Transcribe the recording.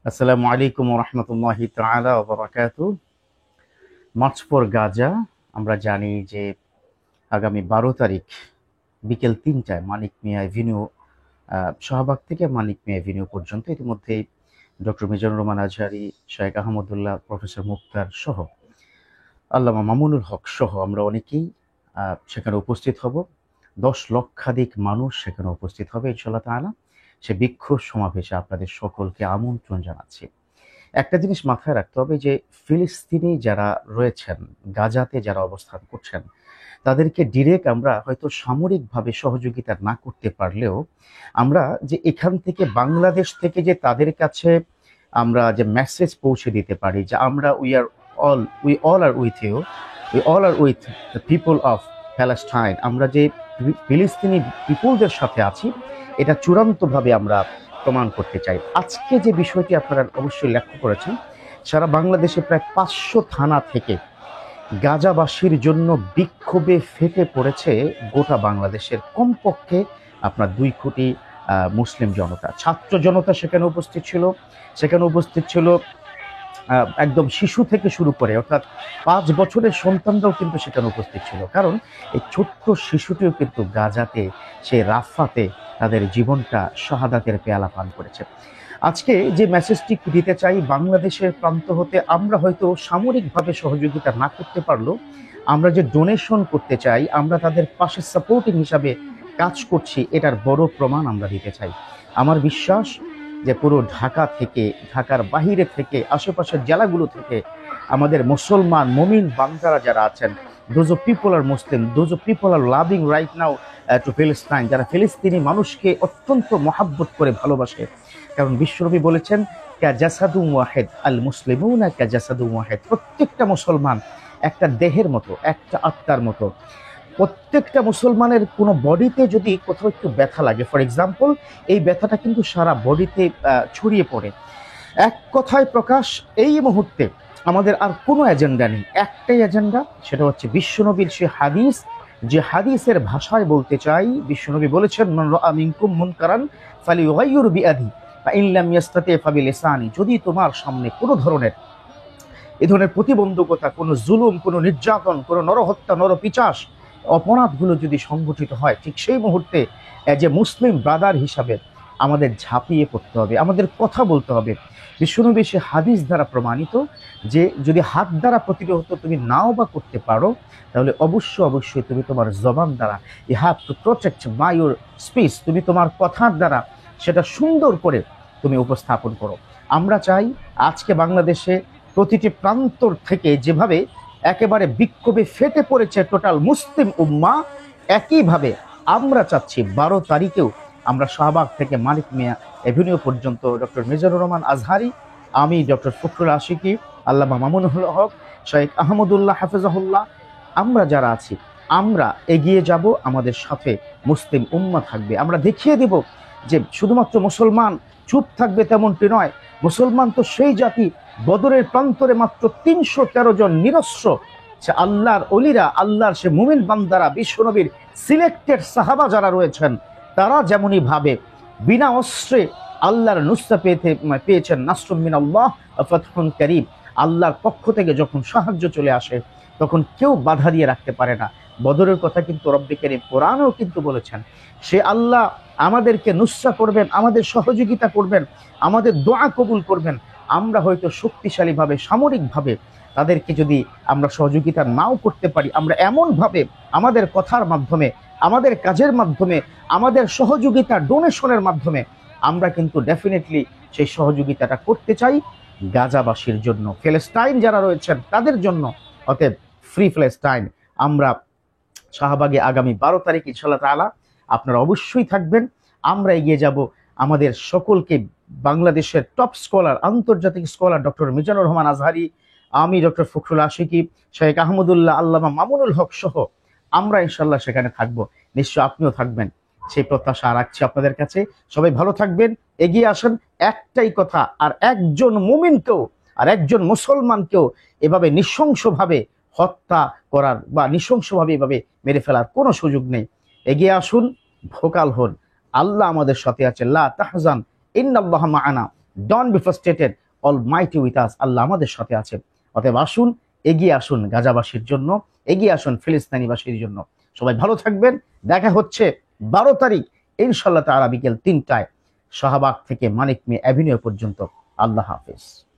আসসালামু আলাইকুম ওয়া রাহমাতুল্লাহি তাআলা ওয়া বারাকাতুহু। March for Gaza. আমরা জানি যে আগামী 12 তারিখ বিকেল ৩টায় মানিক মিয়া এভিনিউ, শাহবাগ থেকে মানিক মিয়া এভিনিউ পর্যন্ত ইতিমধ্যে ডক্টর মিজানুর রহমান আজহারী, শেখ আহমদুল্লাহ, প্রফেসর মুক্তার সহ আল্লামা মামুনুল হক সহ আমরা অনেকেই সেখানে উপস্থিত হব। 10 লক্ষাধিক মানুষ সেখানে উপস্থিত হবে ইনশাআল্লাহ তাআলা। সে বিক্ষোভ সমাবেশে আপনাদের সকলকে আমন্ত্রণ জানাচ্ছি। একটা জিনিস মাথায় রাখতে হবে যে ফিলিস্তিনি যারা রয়েছেন, গাজাতে যারা অবস্থান করছেন, তাদেরকে ডিরেক্ট আমরা হয়তো সামরিকভাবে সহযোগিতা না করতে পারলেও আমরা যে এখান থেকে বাংলাদেশ থেকে যে তাদের কাছে আমরা যে মেসেজ পৌঁছে দিতে পারি যে আমরা we all are with you, we all are with the people of Palestine, আমরা যে ফিলিস্তিনি পিপলদের সাথে আছি, এটা চূড়ান্তভাবে আমরা প্রমাণ করতে চাই। আজকে যে বিষয়টি আপনারা অবশ্যই লক্ষ্য করেছেন, সারা বাংলাদেশে প্রায় 500 থানা থেকে গাজাবাসীর জন্য বিক্ষোভে ফেটে পড়েছে গোটা বাংলাদেশের কমপক্ষে আপনার 2 কোটি মুসলিম জনতা, ছাত্র জনতা সেখানে উপস্থিত ছিল। সেখানে উপস্থিত ছিল একদম শিশু থেকে শুরু করে, অর্থাৎ 5 বছরের সন্তানরাও কিন্তু সেখানে উপস্থিত ছিল। কারণ এই ছোট্ট শিশুটিও কিন্তু গাজাতে, সে রাফাতে তাদের জীবনটা শাহাদাতের পেয়ালা পান করেছে। আজকে যে মেসেজটি দিতে চাই, বাংলাদেশের প্রান্ত হতে আমরা হয়তো সামরিকভাবে সহযোগিতা না করতে পারলেও আমরা যে ডোনেশন করতে চাই, আমরা তাদের পাশে সাপোর্টিং হিসাবে কাজ করছি, এটার বড় প্রমাণ আমরা দিতে চাই। আমার বিশ্বাস যে পুরো ঢাকা থেকে, ঢাকার বাহিরে থেকে, আশেপাশের জেলাগুলো থেকে আমাদের মুসলমান মুমিন বান্দারা যারা আছেন, those of people are Muslim, those of people are loving right now to Palestine, যারা ফিলিস্তিনি মানুষকে অত্যন্ত মহাব্বত করে ভালোবাসে। কারণ বিশ্বনবী বলেছেন কাজাসাদু ওয়াহিদ, আল মুসলিমুনা কাজাসাদু ওয়াহিদ, প্রত্যেকটা মুসলমান একটা দেহের মতো, একটা আত্মার মতো। প্রত্যেকটা মুসলমানের কোনো বডিতে যদি কোথাও একটু ব্যথা লাগে, ফর এক্সাম্পল, এই ব্যথাটা কিন্তু সারা বডিতে ছড়িয়ে পড়ে। এক কথায় প্রকাশ, এই মুহূর্তে আমাদের আর কোনো এজেন্ডা নেই, একটাই এজেন্ডা, সেটা হচ্ছে বিশ্বনবীর সে হাদিস, যে হাদিসের ভাষায় বলতে চাই, বিশ্বনবী বলেছেন মান রাআ মিনকুম মুনকারান ফালিয়ুগাইয়ির বিয়াদিহি ফা ইন লাম ইয়াস্তাতি ফা বিলিসানি, যদি তোমার সামনে কোনো ধরনের এই ধরনের প্রতিবন্ধকতা, কোনো জুলুম, কোনো নির্যাতন, কোনো নরহত্যা, নরপিচাস, অপরাধগুলো যদি সংগঠিত হয়, ঠিক সেই মুহূর্তে যে মুসলিম ব্রাদার হিসাবে আমাদের ঝাঁপিয়ে পড়তে হবে, আমাদের কথা বলতে হবে। বিশ্বনবী সে হাদিস দ্বারা প্রমাণিত যে যদি হাত দ্বারা প্রতিরোধ তুমি নাও বা করতে পারো, তাহলে অবশ্যই তুমি তোমার জবান দ্বারা, you have to protect by your speech, তুমি তোমার কথার দ্বারা সেটা সুন্দর করে তুমি উপস্থাপন করো। আমরা চাই আজকে বাংলাদেশে প্রতিটি প্রান্তর থেকে যেভাবে একেবারে বিক্ষোভে ফেটে পড়েছে টোটাল মুসলিম উম্মাহ, একইভাবে আমরা চাচ্ছি 12 তারিখেও আমরা শাহবাগ থেকে মানিক মিয়া এভিনিউ পর্যন্ত ডক্টর মিজানুর রহমান আজহারী, আমি ডক্টর ফখরুল আশিকি, আল্লামা মামুনুল হক, শেখ আহমদুল্লাহ হাফেজাহুল্লাহ, আমরা যারা আছি আমরা এগিয়ে যাব, আমাদের সাথে মুসলিম উম্মাহ থাকবে। আমরা দেখিয়ে দেব যে শুধুমাত্র মুসলমান চুপ থাকবে তেমনটি নয়, মুসলমান তো সেই জাতি, বদরের প্রান্তরে মাত্র 313 জন নিরস্ত্র সে আল্লাহর অলিরা, আল্লাহর সে মুমিন বান্দারা, বিশ্বনবীর সিলেক্টেড সাহাবা যারা রয়েছেন, তারা যেমনই ভাবে বিনা অস্ত্রে আল্লাহর নুসরা পেয়েছেন, নাসরুম মিনাল্লাহ ওয়া ফাতহুন কারীম, আল্লাহর পক্ষ থেকে যখন সাহায্য চলে আসে তখন কেউ বাধা দিয়ে রাখতে পারে না। বদরের কথা কিন্তু রব্বে কারীম কোরআনেও কিন্তু বলেছেন, সে আল্লাহ আমাদেরকে নুসরা করবেন, আমাদের সহযোগিতা করবেন, আমাদের দোয়া কবুল করবেন। আমরা হয়তো শক্তিশালীভাবে, সামরিকভাবে তাদেরকে যদি আমরা সহযোগিতা নাও করতে পারি, আমরা এমনভাবে আমাদের কথার মাধ্যমে, আমাদের কাজের মাধ্যমে, আমাদের সহযোগিতা ডোনেশনের মাধ্যমে আমরা কিন্তু ডেফিনেটলি সেই সহযোগিতাটা করতে চাই গাজাবাসীর জন্য, ফিলিস্তিন যারা রয়েছেন তাদের জন্য। অতএব ফ্রি ফিলিস্তিন। আমরা শাহবাগে আগামী 12 তারিখ ইনশাআল্লাহ তাআলা আপনারা অবশ্যই থাকবেন। আমরা এগিয়ে যাব আমাদের সকলকে, বাংলাদেশের টপ স্কলার, আন্তর্জাতিক স্কলার ডক্টর মিজানুর রহমান আজহারী, আমি ডক্টর ফখরুল আশিকি, শেখ আহমদুল্লাহ, আল্লামা মামুনুল হক সহ আমরা ইনশাআল্লাহ সেখানে থাকবো। নিশ্চয় আপনিও থাকবেন, সেই প্রত্যাশা রাখছি আপনাদের কাছে। সবাই ভালো থাকবেন, এগিয়ে আসেন। একটাই কথা, আর একজন মুমিনকেও, আর একজন মুসলমানকেও এভাবে নৃশংসভাবে হত্যা করার বা নৃশংসভাবে এভাবে মেরে ফেলার কোনো সুযোগ নেই। এগিয়ে আসুন, ভোকাল হন, আল্লাহ আমাদের সাথে আছে। লা তাহজান ইন্নাল্লাহা মাআনা, don't be frustrated, almighty with us, Allah আমাদের সাথে আছে। অতএব আসুন, এগিয়ে আসুন গাজাবাসীর জন্য, এগিয়ে আসুন ফিলিস্তিনিবাসীর জন্য। সবাই ভালো থাকবেন। দেখা হচ্ছে 12 তারিখ ইনশাআল্লাহ তাআলা বিকেল 3টায়, শাহবাগ থেকে মানিক মিয়া অ্যাভিনিউ পর্যন্ত। আল্লাহ হাফেজ।